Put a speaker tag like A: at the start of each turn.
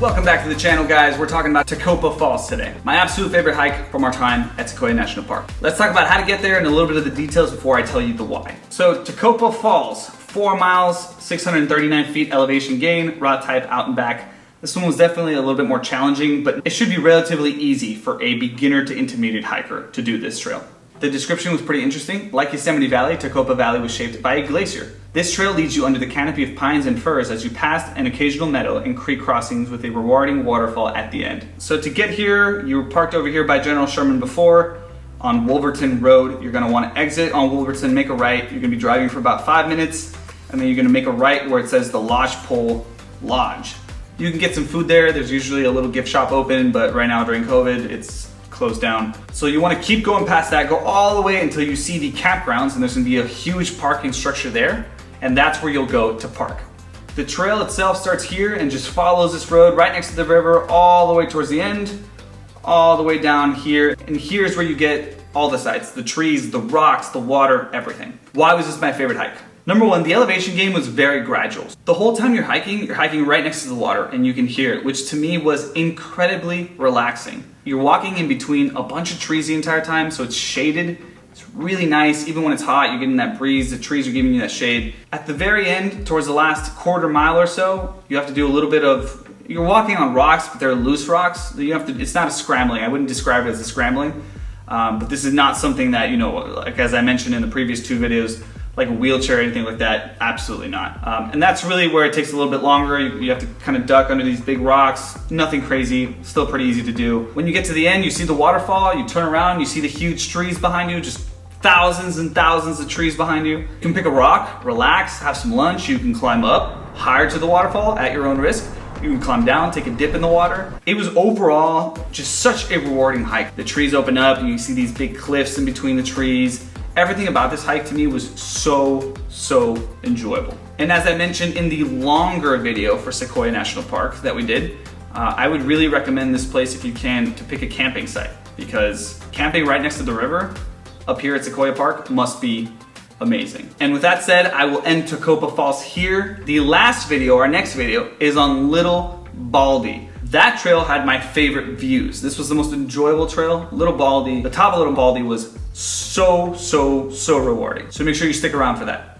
A: Welcome back to the channel, guys. We're talking about Tokopah Falls today. My absolute favorite hike from our time at Sequoia National Park. Let's talk about how to get there and a little bit of the details before I tell you the why. So Tokopah Falls, 4 miles, 639 feet elevation gain, rod type out and back. This one was definitely a little bit more challenging, but it should be relatively easy for a beginner to intermediate hiker to do this trail. The description was pretty interesting. Like Yosemite Valley, Tokopah Valley was shaped by a glacier. This trail leads you under the canopy of pines and firs as you pass an occasional meadow and creek crossings with a rewarding waterfall at the end. So to get here, you were parked over here by General Sherman before on Wolverton Road. You're gonna wanna exit on Wolverton, make a right. You're gonna be driving for about 5 minutes, and then you're gonna make a right where it says the Lodgepole Lodge. You can get some food there. There's usually a little gift shop open, but right now during COVID, it's closed down. So you want to keep going past that, go all the way until you see the campgrounds, and there's going to be a huge parking structure there, and that's where you'll go to park. The trail itself starts here and just follows this road right next to the river all the way towards the end, all the way down here, and here's where you get all the sights, the trees, the rocks, the water, everything. Why was this my favorite hike? Number one, the elevation gain was very gradual. The whole time you're hiking right next to the water and you can hear it, which to me was incredibly relaxing. You're walking in between a bunch of trees the entire time, so it's shaded. It's really nice. Even when it's hot, you're getting that breeze, the trees are giving you that shade. At the very end, towards the last quarter mile or so, you have to do a little bit of, you're walking on rocks, but they're loose rocks. You have to, it's not a scrambling. I wouldn't describe it as a scrambling, but this is not something that, you know, like as I mentioned in the previous 2 videos, like a wheelchair or anything like that, absolutely not. And that's really where it takes a little bit longer. You have to kind of duck under these big rocks. Nothing crazy, still pretty easy to do. When you get to the end, you see the waterfall, you turn around, you see the huge trees behind you, just thousands and thousands of trees behind you. You can pick a rock, relax, have some lunch. You can climb up higher to the waterfall at your own risk. You can climb down, take a dip in the water. It was overall just such a rewarding hike. The trees open up and you see these big cliffs in between the trees. Everything about this hike to me was so enjoyable. And as I mentioned in the longer video for Sequoia National Park that we did, I would really recommend this place if you can to pick a camping site, because camping right next to the river up here at Sequoia Park must be amazing. And with that said, I will end Tokopah Falls here. The last video, our next video, is on Little Baldy. That trail had my favorite views. This was the most enjoyable trail. Little Baldy, the top of Little Baldy was so rewarding. So make sure you stick around for that.